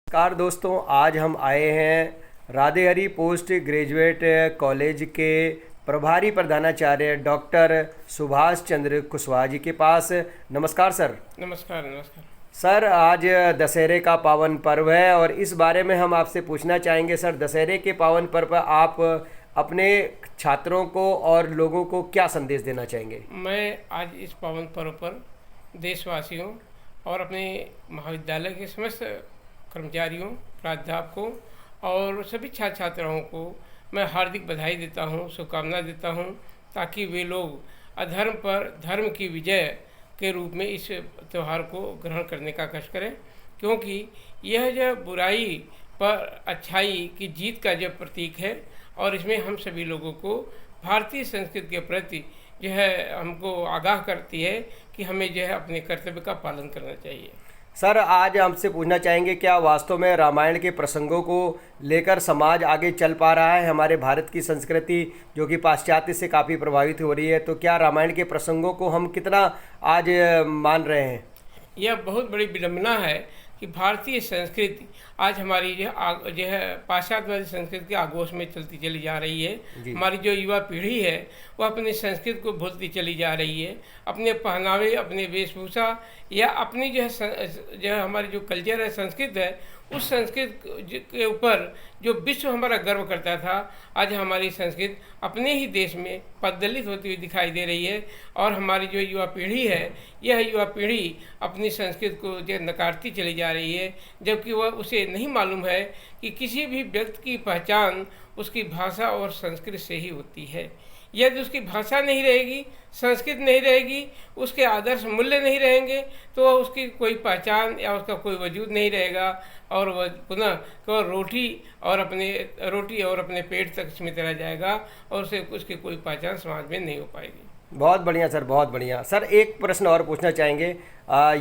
नमस्कार दोस्तों, आज हम आए हैं राधे हरी पोस्ट ग्रेजुएट कॉलेज के प्रभारी प्रधानाचार्य डॉक्टर सुभाष चंद्र कुशवाहा जी के पास। नमस्कार सर। नमस्कार नमस्कार। सर, आज दशहरे का पावन पर्व है और इस बारे में हम आपसे पूछना चाहेंगे सर, दशहरे के पावन पर्व पर आप अपने छात्रों को और लोगों को क्या संदेश देना चाहेंगे? मैं आज इस पावन पर्व पर देशवासियों और अपने महाविद्यालय के समस्त कर्मचारियों, प्राध्यापकों और सभी छात्र छात्राओं को मैं हार्दिक बधाई देता हूँ, शुभकामना देता हूँ, ताकि वे लोग अधर्म पर धर्म की विजय के रूप में इस त्यौहार को ग्रहण करने का कष्ट करें, क्योंकि यह जो बुराई पर अच्छाई की जीत का जो प्रतीक है और इसमें हम सभी लोगों को भारतीय संस्कृति के प्रति जो है हमको आगाह करती है कि हमें जो है अपने कर्तव्य का पालन करना चाहिए। सर, आज हमसे पूछना चाहेंगे, क्या वास्तव में रामायण के प्रसंगों को लेकर समाज आगे चल पा रहा है? हमारे भारत की संस्कृति जो कि पाश्चात्य से काफ़ी प्रभावित हो रही है, तो क्या रामायण के प्रसंगों को हम कितना आज मान रहे हैं? यह बहुत बड़ी विडंबना है कि भारतीय संस्कृति आज हमारी जो है पाश्चात्यवादी संस्कृति के आगोश में चलती चली जा रही है। हमारी जो युवा पीढ़ी है वह अपनी संस्कृति को भूलती चली जा रही है। अपने पहनावे, अपने वेशभूषा या अपनी जो है हमारी जो कल्चर है, संस्कृति है, उस संस्कृति के ऊपर जो विश्व हमारा गर्व करता था, आज हमारी संस्कृति अपने ही देश में पददलित होती हुई दिखाई दे रही है। और हमारी जो युवा पीढ़ी है, यह युवा पीढ़ी अपनी संस्कृति को जो नकारती चली जा रही है, जबकि वह उसे नहीं मालूम है कि किसी भी व्यक्ति की पहचान उसकी भाषा और संस्कृति से ही होती है। यदि उसकी भाषा नहीं रहेगी, संस्कृति नहीं रहेगी, उसके आदर्श मूल्य नहीं रहेंगे, तो उसकी कोई पहचान या उसका कोई वजूद नहीं रहेगा और वह पुनः केवल रोटी और अपने पेट तक सीमित रह जाएगा और उसे उसकी कोई पहचान समाज में नहीं हो पाएगी। बहुत बढ़िया सर, बहुत बढ़िया। सर, एक प्रश्न और पूछना चाहेंगे,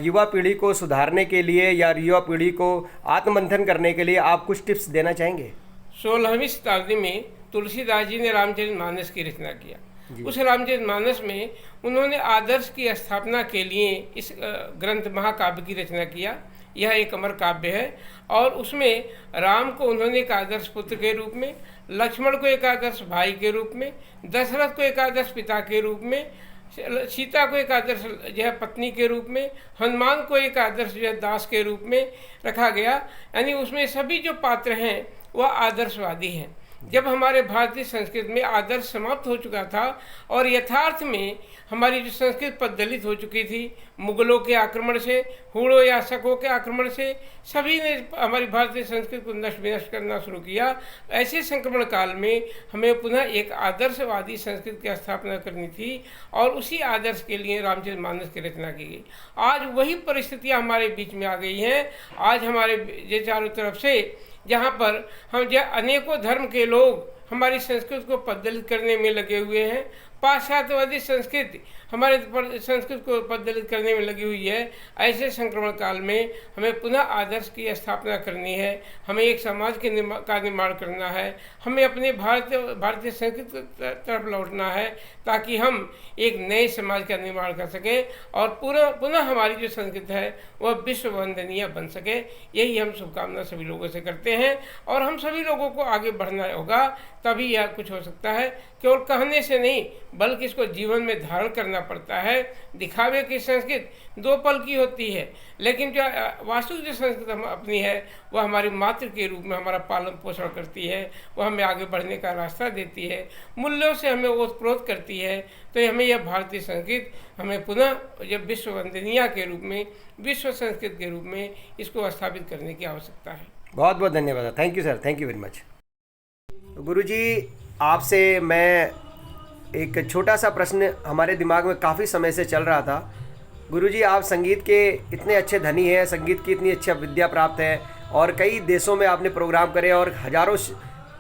युवा पीढ़ी को सुधारने के लिए या युवा पीढ़ी को आत्ममंथन करने के लिए आप कुछ टिप्स देना चाहेंगे? 16वीं शताब्दी में तुलसीदास जी ने रामचरितमानस की रचना किया। उस रामचरितमानस में उन्होंने आदर्श की स्थापना के लिए इस ग्रंथ महाकाव्य की रचना किया। यह एक अमर काव्य है और उसमें राम को उन्होंने एक आदर्श पुत्र के रूप में, लक्ष्मण को एक आदर्श भाई के रूप में, दशरथ को एक आदर्श पिता के रूप में, सीता को एक आदर्श जो है पत्नी के रूप में, हनुमान को एक आदर्श जो है दास के रूप में रखा गया। यानी उसमें सभी जो पात्र हैं वह आदर्शवादी हैं। जब हमारे भारतीय संस्कृति में आदर्श समाप्त हो चुका था और यथार्थ में हमारी जो संस्कृति पददलित हो चुकी थी, मुगलों के आक्रमण से, हुड़ों या शकों के आक्रमण से सभी ने हमारी भारतीय संस्कृति को नष्ट विनष्ट करना शुरू किया। ऐसे संक्रमण काल में हमें पुनः एक आदर्शवादी संस्कृति की स्थापना करनी थी और उसी आदर्श के लिए रामचरितमानस की रचना की गई। आज वही परिस्थितियाँ हमारे बीच में आ गई हैं। आज हमारे जो चारों तरफ से जहाँ पर हम जो अनेकों धर्म के लोग हमारी संस्कृति को पददलित करने में लगे हुए हैं, पाश्चात्यवादी संस्कृति हमारे संस्कृति को पददलित करने में लगी हुई है। ऐसे संक्रमण काल में हमें पुनः आदर्श की स्थापना करनी है, हमें एक समाज के का निर्माण करना है, हमें अपने भारतीय संस्कृति की तरफ लौटना है, ताकि हम एक नए समाज का निर्माण कर सकें और पुनः हमारी जो संस्कृति है वह विश्व वंदनीय बन सके। यही हम शुभकामना सभी लोगों से करते हैं और हम सभी लोगों को आगे बढ़ना होगा, तभी यह कुछ हो सकता है। केवल कहने से नहीं, बल्कि इसको जीवन में धारण करना पड़ता है। दिखावे की संस्कृति 2 पल की होती है, लेकिन जो वास्तविक जो संस्कृति हम अपनी है वह हमारी मातृ के रूप में हमारा पालन पोषण करती है, वह हमें आगे बढ़ने का रास्ता देती है, मूल्यों से हमें ओतप्रोत करती है। तो हमें यह भारतीय संस्कृति हमें पुनः जब विश्व वंदनीय के रूप में, विश्व संस्कृति के रूप में इसको स्थापित करने की आवश्यकता है। बहुत बहुत धन्यवाद। Thank you sir, thank you very much. गुरुजी, आपसे मैं एक छोटा सा प्रश्न हमारे दिमाग में काफ़ी समय से चल रहा था। गुरुजी, आप संगीत के इतने अच्छे धनी हैं, संगीत की इतनी अच्छी विद्या प्राप्त है और कई देशों में आपने प्रोग्राम करे और हजारों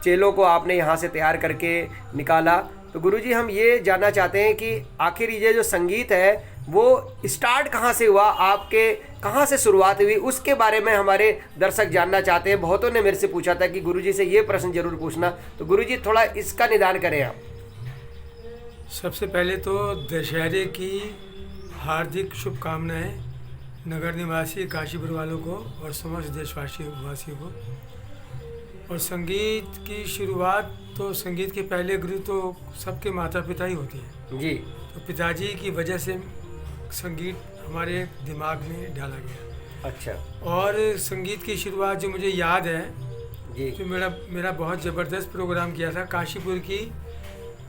चेलों को आपने यहाँ से तैयार करके निकाला। तो गुरुजी, हम ये जानना चाहते हैं कि आखिर ये जो संगीत है वो स्टार्ट कहाँ से हुआ, आपके कहाँ से शुरुआत हुई, उसके बारे में हमारे दर्शक जानना चाहते हैं। बहुतों ने मेरे से पूछा था कि गुरुजी से ये प्रश्न जरूर पूछना, तो गुरुजी थोड़ा इसका निदान करें आप। सबसे पहले तो दशहरे की हार्दिक शुभकामनाएं नगर निवासी काशीपुर वालों को और समस्त देशवासियों को। और संगीत की शुरुआत तो संगीत के पहले गुरु तो सबके माता पिता ही होते हैं जी। तो पिताजी की वजह से संगीत हमारे दिमाग में डाला गया। अच्छा। और संगीत की शुरुआत जो मुझे याद है जी। तो मेरा बहुत ज़बरदस्त प्रोग्राम किया था काशीपुर की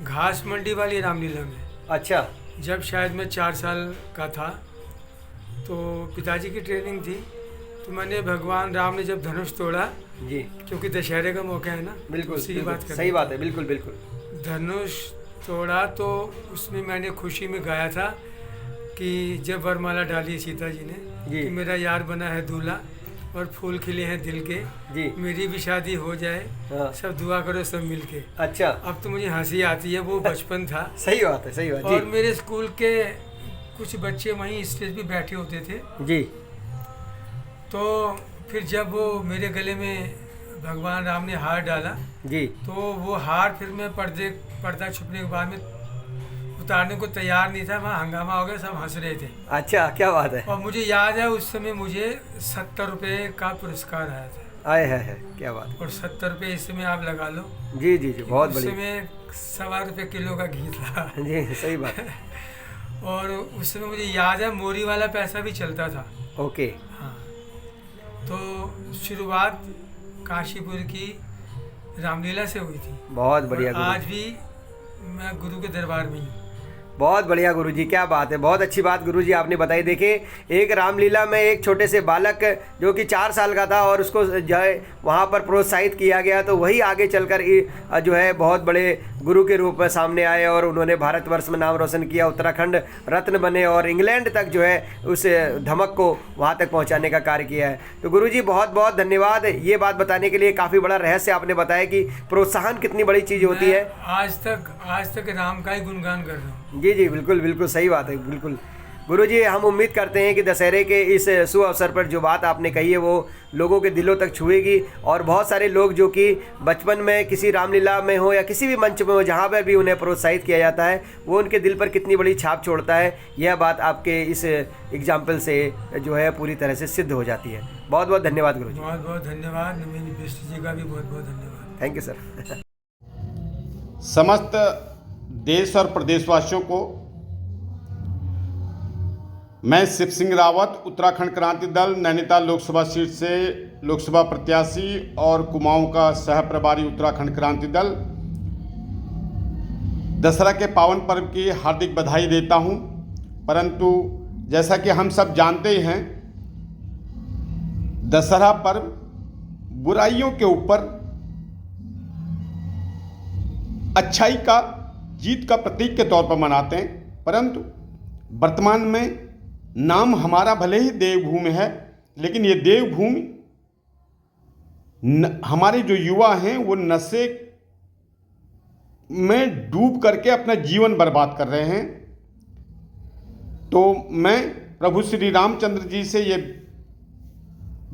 घास मंडी वाली रामलीला में। अच्छा। जब शायद मैं 4 साल का था तो पिताजी की ट्रेनिंग थी, तो मैंने भगवान राम ने जब धनुष तोड़ा, जी। क्योंकि दशहरे का मौका है ना, बिल्कुल, उसी की बात कर सही बात है, बिल्कुल बिल्कुल। धनुष तोड़ा तो उसमें मैंने खुशी में गाया था कि जब वरमाला डाली सीता जी ने जी। कि मेरा यार बना है दूल्हा और फूल खिले हैं दिल के, जी। मेरी भी शादी हो जाए, हाँ। सब दुआ करो सब मिलके। अच्छा। अब तो मुझे हंसी आती है, वो बचपन था। सही बात है, सही बात। और जी। मेरे स्कूल के कुछ बच्चे वहीं स्टेज पे बैठे होते थे। जी। तो फिर जब वो मेरे गले में भगवान राम ने हार डाला, जी। तो वो हार फिर मैं पर्दा छुपने के बाद में उतारने को तैयार नहीं था, वहाँ हंगामा हो गया, सब हंस रहे थे। अच्छा, क्या बात है। और मुझे याद है उस समय मुझे 70 रुपये का पुरस्कार आया था। आए है, क्या बात है। और 70 रुपये इस समय आप लगा लो। जी जी जी, बहुत उस बढ़िया। समय 1.25 रुपये किलो का घी था। जी, सही बात है। और उस समय मुझे याद है मोरी वाला पैसा भी चलता था। ओके। हाँ, तो शुरुआत काशीपुर की रामलीला से हुई थी। बहुत बढ़िया और आज भी मैं गुरु के दरबार में हूँ। बहुत बढ़िया गुरुजी, क्या बात है, बहुत अच्छी बात गुरुजी आपने बताई। देखिए, एक रामलीला में एक छोटे से बालक जो कि 4 साल का था और उसको जो है वहाँ पर प्रोत्साहित किया गया, तो वही आगे चलकर जो है बहुत बड़े गुरु के रूप में सामने आए और उन्होंने भारतवर्ष में नाम रोशन किया, उत्तराखंड रत्न बने और इंग्लैंड तक जो है उस धमक को वहाँ तक पहुँचाने का कार्य किया है। तो गुरुजी बहुत बहुत धन्यवाद ये बात बताने के लिए। काफ़ी बड़ा रहस्य आपने बताया कि प्रोत्साहन कितनी बड़ी चीज़ होती है। आज तक राम का ही गुणगान कर रहा हूँ। जी जी, बिल्कुल बिल्कुल सही बात है, बिल्कुल। गुरुजी, हम उम्मीद करते हैं कि दशहरे के इस शुभ अवसर पर जो बात आपने कही है वो लोगों के दिलों तक छुएगी और बहुत सारे लोग जो कि बचपन में किसी रामलीला में हो या किसी भी मंच में हो जहाँ पर भी उन्हें प्रोत्साहित किया जाता है, वो उनके दिल पर कितनी बड़ी छाप छोड़ता है, यह बात आपके इस एग्जाम्पल से जो है पूरी तरह से सिद्ध हो जाती है। बहुत बहुत धन्यवाद गुरुजी। बहुत बहुत धन्यवाद। नवीन बिष्ट जी का भी बहुत बहुत धन्यवाद। Thank you sir. समस्त देश और प्रदेशवासियों को मैं शिव सिंह रावत, उत्तराखंड क्रांति दल नैनीताल लोकसभा सीट से लोकसभा प्रत्याशी और कुमाऊं का सह प्रभारी उत्तराखंड क्रांति दल, दशहरा के पावन पर्व की हार्दिक बधाई देता हूं। परंतु जैसा कि हम सब जानते ही हैं, दशहरा पर्व बुराइयों के ऊपर अच्छाई का जीत का प्रतीक के तौर पर मनाते हैं। परंतु वर्तमान में नाम हमारा भले ही देवभूमि है, लेकिन ये देवभूमि हमारे जो युवा हैं वो नशे में डूब करके अपना जीवन बर्बाद कर रहे हैं। तो मैं प्रभु श्री रामचंद्र जी से ये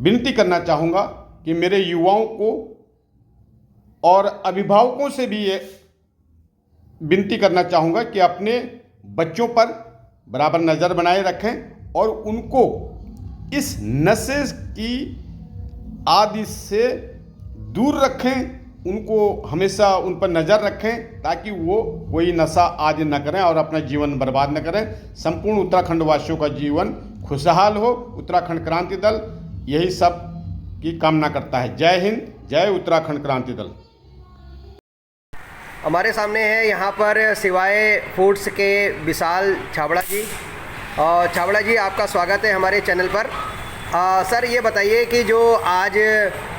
विनती करना चाहूँगा कि मेरे युवाओं को और अभिभावकों से भी ये विनती करना चाहूँगा कि अपने बच्चों पर बराबर नज़र बनाए रखें और उनको इस नशे की आदि से दूर रखें, उनको हमेशा उन पर नज़र रखें ताकि वो कोई नशा आदि न करें और अपना जीवन बर्बाद न करें। संपूर्ण उत्तराखंड वासियों का जीवन खुशहाल हो। उत्तराखंड क्रांति दल यही सब की कामना करता है। जय हिंद, जय उत्तराखंड क्रांति दल। हमारे सामने है यहाँ पर सिवाय फूड्स के विशाल छाबड़ा जी। और छाबड़ा जी, आपका स्वागत है हमारे चैनल पर। सर, ये बताइए कि जो आज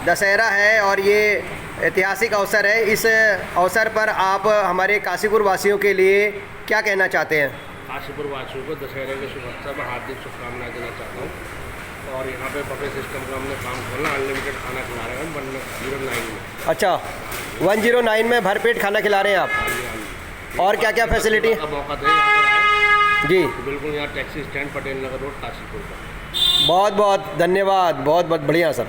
दशहरा है और ये ऐतिहासिक अवसर है, इस अवसर पर आप हमारे काशीपुर वासियों के लिए क्या कहना चाहते हैं? काशीपुर वासियों को दशहरे के शुभ अवसर पर हार्दिक शुभकामनाएं देना चाहता हूँ। और यहाँ पे बफे सिस्टम का हमने काम खोला, अनलिमिटेड खाना खिला रहे हैं 109 में। अच्छा, 109 में भरपेट खाना खिला रहे हैं आप। और क्या क्या फैसिलिटी का मौका दें यहाँ पर आए जी? तो बिल्कुल यहाँ taxi stand Patel Nagar road Kashipur का। बहुत बहुत धन्यवाद, बहुत बहुत बढ़िया सर।